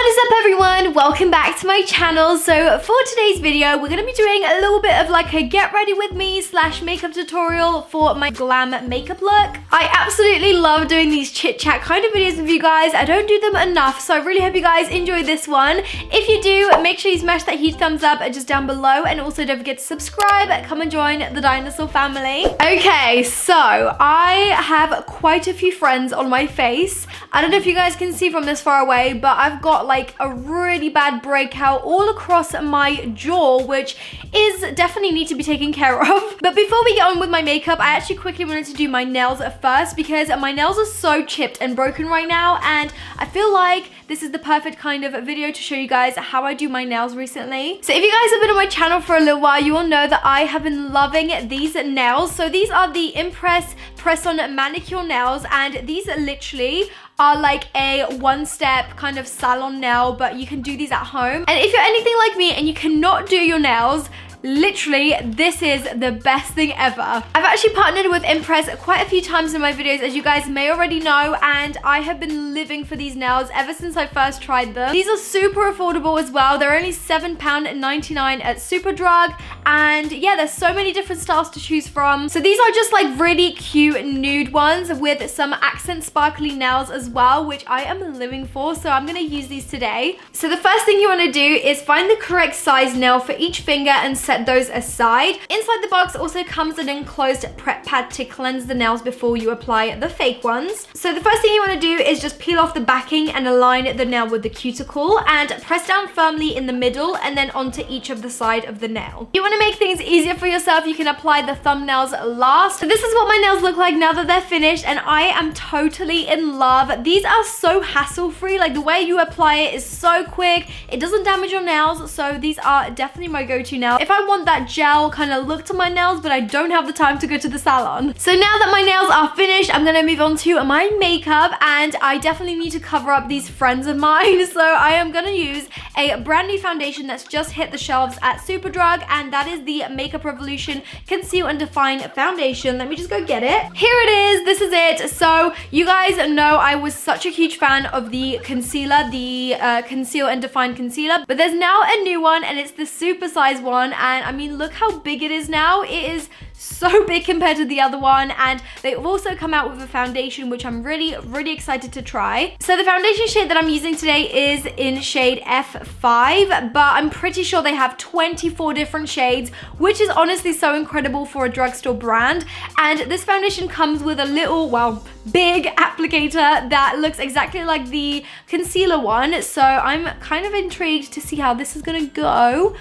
What is up everyone? Welcome back to my channel. So for today's video, we're going to be doing a little bit of like a get ready with me / makeup tutorial for my glam makeup look. I absolutely love doing these chit chat kind of videos with you guys. I don't do them enough, so I really hope you guys enjoy this one. If you do, make sure you smash that huge thumbs up just down below, and also don't forget to subscribe. Come and join the dinosaur family. Okay, so I have quite a few friends on my face. I don't know if you guys can see from this far away, but I've got like a really bad breakout all across my jaw, which is definitely need to be taken care of. But before we get on with my makeup, I actually quickly wanted to do my nails first, because my nails are so chipped and broken right now, and I feel like this is the perfect kind of video to show you guys how I do my nails recently. So if you guys have been on my channel for a little while, you will know that I have been loving these nails. So these are the Impress press-on manicure nails, and these literally are like a one-step kind of salon nail, but you can do these at home. And if you're anything like me and you cannot do your nails, literally, this is the best thing ever. I've actually partnered with Impress quite a few times in my videos, as you guys may already know, and I have been living for these nails ever since I first tried them. These are super affordable as well. They're only £7.99 at Superdrug, and yeah, there's so many different styles to choose from. So these are just like really cute nude ones with some accent sparkly nails as well, which I am living for, so I'm gonna use these today. So the first thing you wanna do is find the correct size nail for each finger and set those aside. Inside the box also comes an enclosed prep pad to cleanse the nails before you apply the fake ones. So the first thing you want to do is just peel off the backing and align the nail with the cuticle, and press down firmly in the middle and then onto each of the side of the nail. You want to make things easier for yourself, you can apply the thumbnails last. So this is what my nails look like now that they're finished, and I am totally in love. These are so hassle-free. Like, the way you apply it is so quick, it doesn't damage your nails, so these are definitely my go-to now if I want that gel kind of look to my nails, but I don't have the time to go to the salon. So now that my nails are finished, I'm gonna move on to my makeup, and I definitely need to cover up these friends of mine. So I am gonna use a brand new foundation that's just hit the shelves at Superdrug, and that is the Makeup Revolution Conceal and Define Foundation. Let me just go get it. Here it is, this is it. So you guys know I was such a huge fan of the concealer, the Conceal and Define Concealer, but there's now a new one, and it's the super size one. And I mean, look how big it is now. It is so big compared to the other one, and they've also come out with a foundation which I'm really excited to try. So the foundation shade that I'm using today is in shade F5, but I'm pretty sure they have 24 different shades, which is honestly so incredible for a drugstore brand. And this foundation comes with a little, well, big applicator that looks exactly like the concealer one, so I'm kind of intrigued to see how this is gonna go.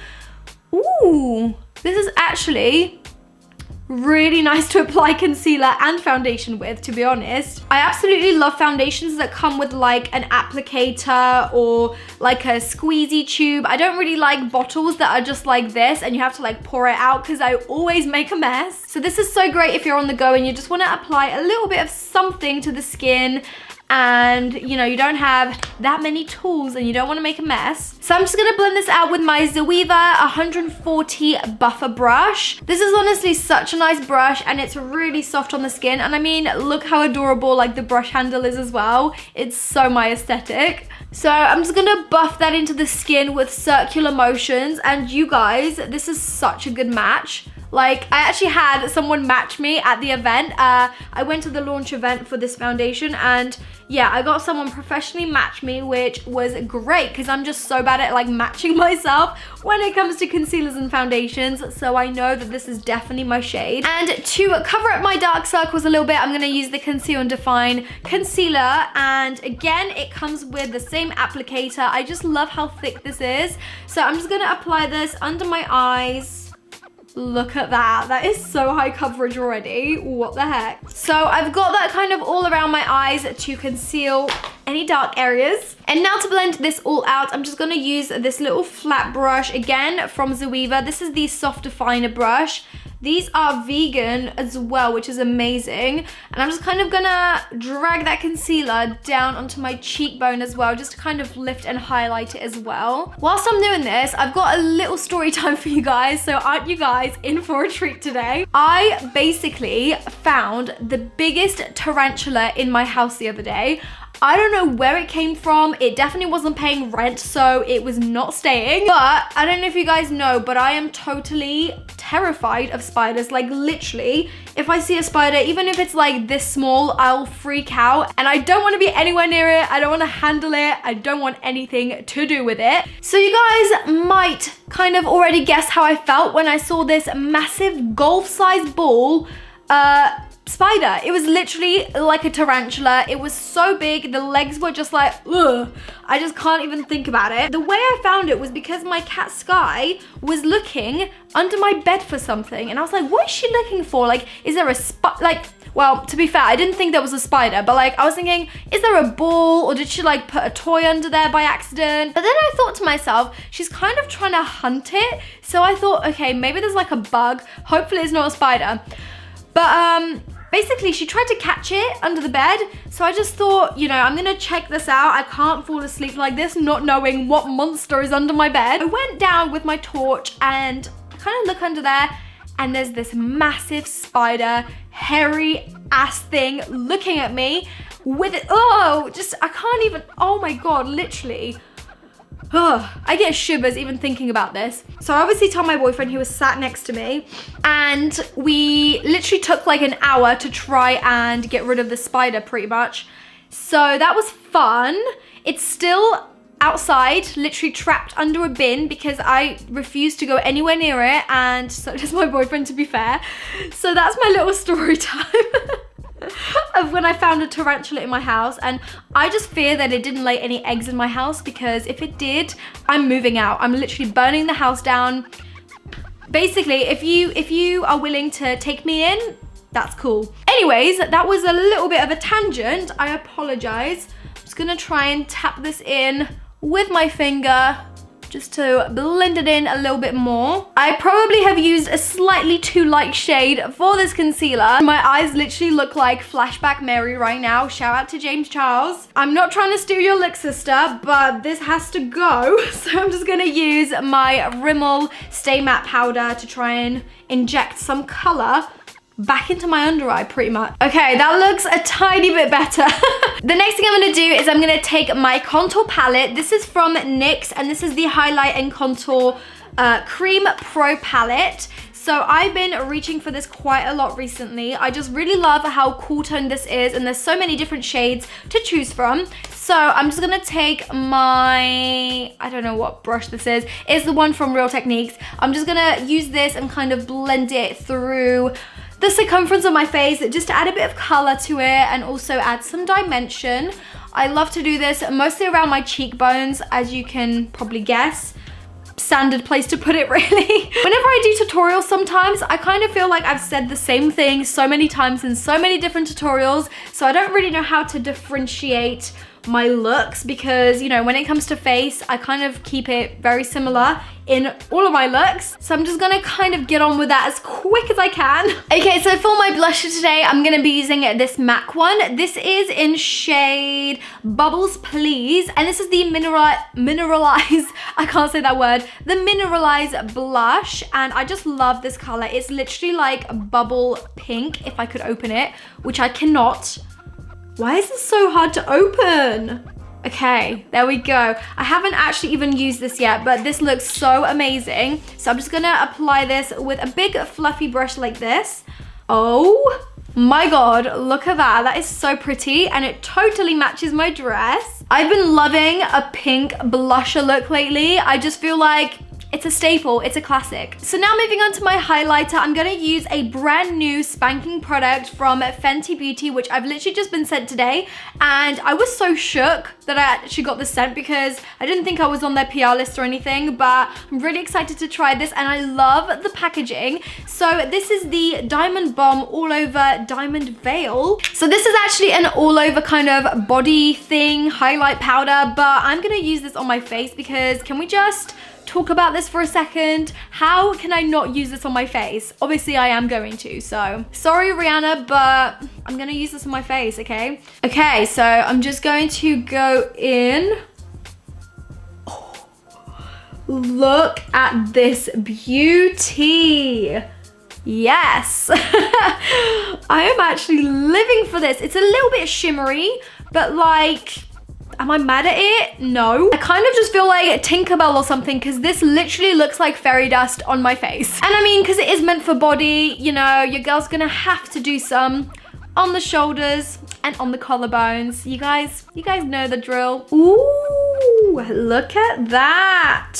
Ooh, this is actually really nice to apply concealer and foundation with, to be honest. I absolutely love foundations that come with like an applicator or like a squeezy tube. I don't really like bottles that are just like this and you have to like pour it out, because I always make a mess. So this is so great if you're on the go and you just want to apply a little bit of something to the skin, and you know, you don't have that many tools and you don't want to make a mess. So I'm just going to blend this out with my Zoeva 140 buffer brush. This is honestly such a nice brush, and it's really soft on the skin, and I mean, look how adorable like the brush handle is as well. It's so my aesthetic. So I'm just going to buff that into the skin with circular motions, and you guys, this is such a good match. Like, I actually had someone match me at the event. I went to the launch event for this foundation, and yeah, I got someone professionally match me, which was great, because I'm just so bad at like matching myself when it comes to concealers and foundations. So I know that this is definitely my shade. And to cover up my dark circles a little bit, I'm gonna use the Conceal and Define Concealer. And again, it comes with the same applicator. I just love how thick this is. So I'm just gonna apply this under my eyes. Look at that. That is so high coverage already. What the heck? So I've got that kind of all around my eyes to conceal any dark areas. And now to blend this all out, I'm just gonna use this little flat brush, again from Zoeva. This is the Soft Definer brush. These are vegan as well, which is amazing. And I'm just kind of gonna drag that concealer down onto my cheekbone as well, just to kind of lift and highlight it as well. Whilst I'm doing this, I've got a little story time for you guys, so aren't you guys in for a treat today? I basically found the biggest tarantula in my house the other day. I don't know where it came from. It definitely wasn't paying rent, so it was not staying. But I don't know if you guys know, but I am totally terrified of spiders. Like literally, if I see a spider, even if it's like this small, I'll freak out. And I don't want to be anywhere near it. I don't want to handle it. I don't want anything to do with it. So you guys might kind of already guess how I felt when I saw this massive golf-sized ball spider. It was literally like a tarantula. It was so big. The legs were just like, ugh. I just can't even think about it. The way I found it was because my cat Sky was looking under my bed for something. And I was like, what is she looking for? Like, is there a well, to be fair, I didn't think there was a spider, but like I was thinking, is there a ball or did she like put a toy under there by accident? But then I thought to myself, she's kind of trying to hunt it. So I thought, okay, maybe there's like a bug. Hopefully it's not a spider. But basically she tried to catch it under the bed. So I just thought, you know, I'm gonna check this out. I can't fall asleep like this, not knowing what monster is under my bed. I went down with my torch and kind of look under there, and there's this massive spider, hairy ass thing looking at me with it. Oh, just, I can't even, oh my God, literally. Oh, I get shivers even thinking about this. So I obviously told my boyfriend, he was sat next to me, and we literally took like an hour to try and get rid of the spider pretty much. So that was fun. It's still outside, literally trapped under a bin because I refuse to go anywhere near it, and so does my boyfriend, to be fair. So that's my little story time of when I found a tarantula in my house. And I just fear that it didn't lay any eggs in my house, because if it did, I'm moving out. I'm literally burning the house down. Basically, if you are willing to take me in, that's cool. Anyways, that was a little bit of a tangent. I apologize. I'm just gonna try and tap this in with my finger just to blend it in a little bit more. I probably have used a slightly too light shade for this concealer. My eyes literally look like Flashback Mary right now. Shout out to James Charles. I'm not trying to steal your look, sister, but this has to go. So I'm just gonna use my Rimmel Stay Matte Powder to try and inject some color back into my under eye pretty much. Okay, that looks a tiny bit better. The next thing I'm gonna do is I'm gonna take my contour palette. This is from NYX, and this is the Highlight and Contour Cream Pro palette. So I've been reaching for this quite a lot recently. I just really love how cool toned this is, and there's so many different shades to choose from. So I'm just gonna take my, I don't know what brush this is. It's the one from Real Techniques. I'm just gonna use this and kind of blend it through the circumference of my face just to add a bit of color to it and also add some dimension. I love to do this mostly around my cheekbones, as you can probably guess. Standard place to put it, really. Whenever I do tutorials, sometimes I kind of feel like I've said the same thing so many times in so many different tutorials, so I don't really know how to differentiate my looks, because, you know, when it comes to face, I kind of keep it very similar in all of my looks. So I'm just gonna kind of get on with that as quick as I can. Okay, so for my blusher today, I'm gonna be using this MAC one. This is in shade Bubbles Please, and this is the Mineralize, I can't say that word, the Mineralize blush, and I just love this color. It's literally like bubble pink, if I could open it, which I cannot. Why is this so hard to open? Okay, there we go. I haven't actually even used this yet, but this looks so amazing. So I'm just gonna apply this with a big fluffy brush like this. Oh my God, look at that. That is so pretty, and it totally matches my dress. I've been loving a pink blusher look lately. I just feel like it's a staple, it's a classic. So now moving on to my highlighter, I'm gonna use a brand new spanking product from Fenty Beauty, which I've literally just been sent today. And I was so shook that I actually got this sent, because I didn't think I was on their PR list or anything, but I'm really excited to try this, and I love the packaging. So this is the Diamond Bomb All Over Diamond Veil. So this is actually an all over kind of body thing, highlight powder, but I'm gonna use this on my face, because can we just talk about this for a second? How can I not use this on my face? Obviously I am going to, so sorry Rihanna, but I'm gonna use this on my face, okay? Okay, so I'm just going to go in. Oh, look at this beauty. Yes. I am actually living for this. It's a little bit shimmery, but like, am I mad at it? No. I kind of just feel like Tinkerbell or something because this literally looks like fairy dust on my face. And I mean, because it is meant for body, you know, your girl's gonna have to do some on the shoulders and on the collarbones. You guys know the drill. Ooh, look at that.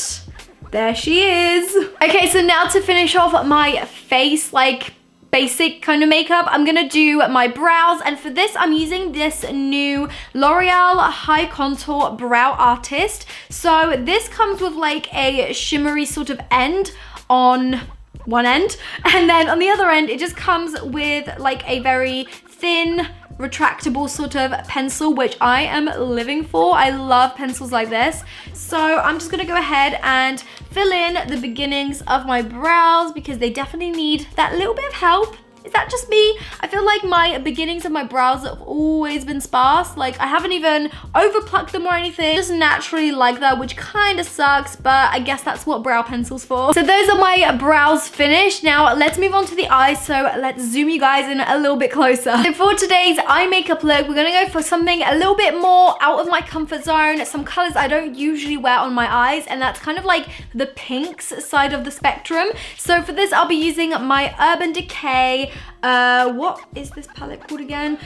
There she is. Okay, so now to finish off my face, like basic kind of makeup, I'm gonna do my brows, and for this I'm using this new L'Oreal High Contour Brow Artist. So this comes with like a shimmery sort of end on one end, and then on the other end it just comes with like a very thin retractable sort of pencil, which I am living for. I love pencils like this. So I'm just gonna go ahead and fill in the beginnings of my brows because they definitely need that little bit of help. Is that just me? I feel like my beginnings of my brows have always been sparse. Like I haven't even overplucked them or anything. Just naturally like that, which kind of sucks, but I guess that's what brow pencil's for. So those are my brows finished. Now let's move on to the eyes. So let's zoom you guys in a little bit closer. So for today's eye makeup look, we're gonna go for something a little bit more out of my comfort zone. Some colors I don't usually wear on my eyes, and that's kind of like the pinks side of the spectrum. So for this, I'll be using my Urban Decay, what is this palette called again?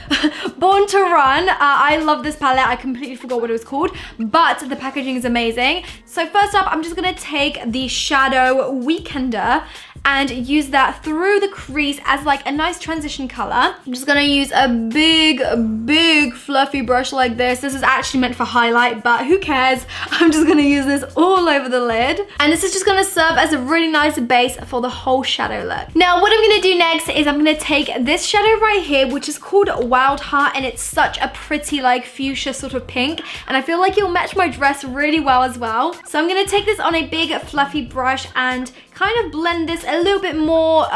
Born to Run. I love this palette. I completely forgot what it was called, but the packaging is amazing. So first up, I'm just gonna take the Shadow Weekender and use that through the crease as like a nice transition color. I'm just gonna use a big fluffy brush like this. This is actually meant for highlight, but who cares? I'm just gonna use this all over the lid. And this is just gonna serve as a really nice base for the whole shadow look. Now, what I'm gonna do next is I'm gonna take this shadow right here, which is called Wild Heart, and it's such a pretty like fuchsia sort of pink. And I feel like it'll match my dress really well as well. So I'm gonna take this on a big fluffy brush and kind of blend this a little bit more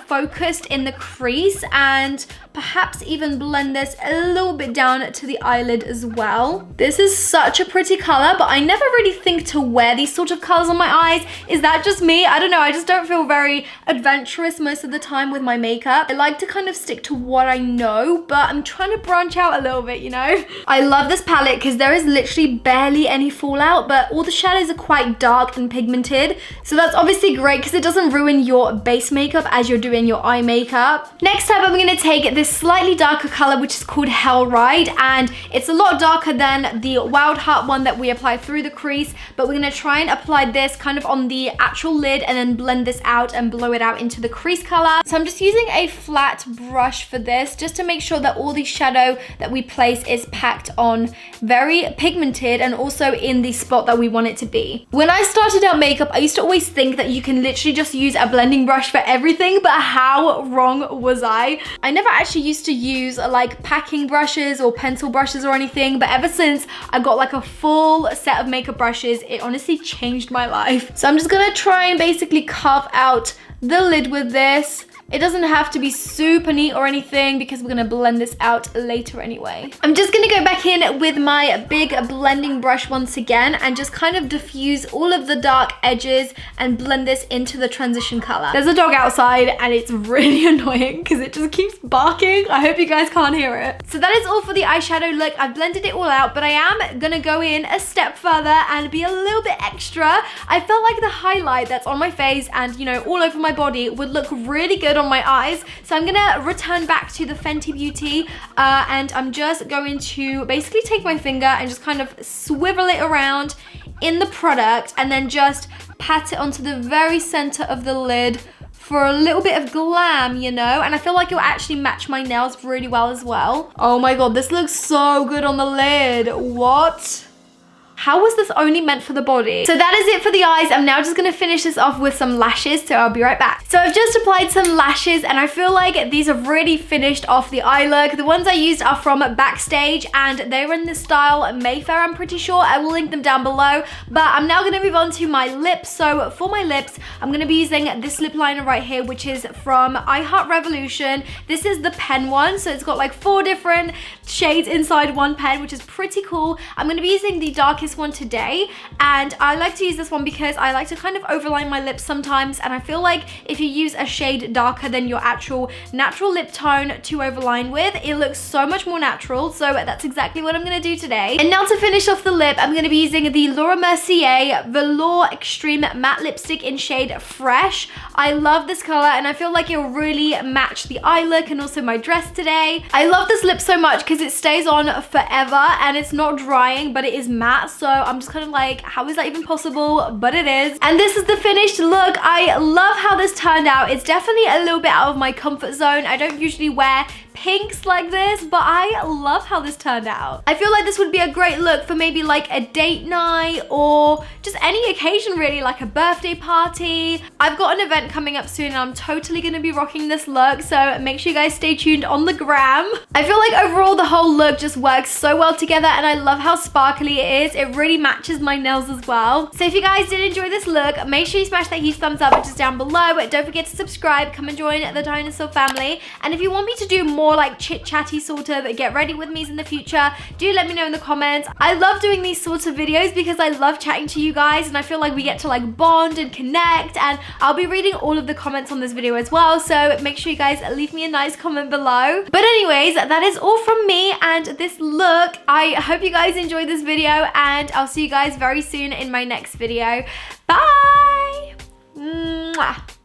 focused in the crease, and perhaps even blend this a little bit down to the eyelid as well. This is such a pretty color, but I never really think to wear these sort of colors on my eyes. Is that just me? I don't know. I just don't feel very adventurous most of the time with my makeup. I like to kind of stick to what I know, but I'm trying to branch out a little bit, you know? I love this palette because there is literally barely any fallout, but all the shadows are quite dark and pigmented. So that's obviously great because it doesn't ruin your base makeup as you're doing your eye makeup. Next up, I'm gonna take this slightly darker color, which is called Hell Ride, and it's a lot darker than the Wild Heart one that we applied through the crease, but we're gonna try and apply this kind of on the actual lid and then blend this out and blow it out into the crease color. So I'm just using a flat brush for this, just to make sure that all the shadow that we place is packed on very pigmented and also in the spot that we want it to be. When I started out makeup, I used to always think that you can literally just use a blending brush for everything, but how wrong was I? I never actually used to use like packing brushes or pencil brushes or anything, but ever since I got like a full set of makeup brushes, it honestly changed my life. So I'm just gonna try and basically carve out the lid with this. It doesn't have to be super neat or anything because we're gonna blend this out later anyway. I'm just gonna go back in with my big blending brush once again and just kind of diffuse all of the dark edges and blend this into the transition color. There's a dog outside and it's really annoying because it just keeps barking. I hope you guys can't hear it. So that is all for the eyeshadow look. I've blended it all out, but I am gonna go in a step further and be a little bit extra. I felt like the highlight that's on my face and, you know, all over my body would look really good on my eyes. So I'm gonna return back to the Fenty Beauty and I'm just going to basically take my finger and just kind of swivel it around in the product and then just pat it onto the very center of the lid for a little bit of glam, you know? And I feel like it will actually match my nails really well as well. Oh my god, this looks so good on the lid. What? How was this only meant for the body? So that is it for the eyes. I'm now just gonna finish this off with some lashes, so I'll be right back. So I've just applied some lashes and I feel like these have really finished off the eye look. The ones I used are from Backstage and they're in the style Mayfair, I'm pretty sure. I will link them down below, but I'm now gonna move on to my lips. So for my lips, I'm gonna be using this lip liner right here, which is from I Heart Revolution. This is the pen one, so it's got like 4 different shades inside one pen, which is pretty cool. I'm gonna be using the darkest this one today, and I like to use this one because I like to kind of overline my lips sometimes, and I feel like if you use a shade darker than your actual natural lip tone to overline with, it looks so much more natural. So that's exactly what I'm gonna do today. And now to finish off the lip, I'm gonna be using the Mercier Velour Extreme Matte Lipstick in shade Fresh. I love this color, and I feel like it'll really match the eye look and also my dress today. I love this lip so much because it stays on forever and it's not drying, but it is matte. So I'm just kind of like, how is that even possible? But it is. And this is the finished look. I love how this turned out. It's definitely a little bit out of my comfort zone. I don't usually wear pinks like this, but I love how this turned out. I feel like this would be a great look for maybe like a date night or just any occasion really, like a birthday party. I've got an event coming up soon and I'm totally gonna be rocking this look, so make sure you guys stay tuned on the gram. I feel like overall the whole look just works so well together, and I love how sparkly it is. It really matches my nails as well. So if you guys did enjoy this look, make sure you smash that huge thumbs up just down below. Don't forget to subscribe, come and join the dinosaur family. And if you want me to do more like chit-chatty sort of get ready with me's in the future, do let me know in the comments. I love doing these sorts of videos because I love chatting to you guys, and I feel like we get to like bond and connect, and I'll be reading all of the comments on this video as well, so make sure you guys leave me a nice comment below. But anyways, that is all from me and this look. I hope you guys enjoyed this video, and I'll see you guys very soon in my next video. Bye! Mwah.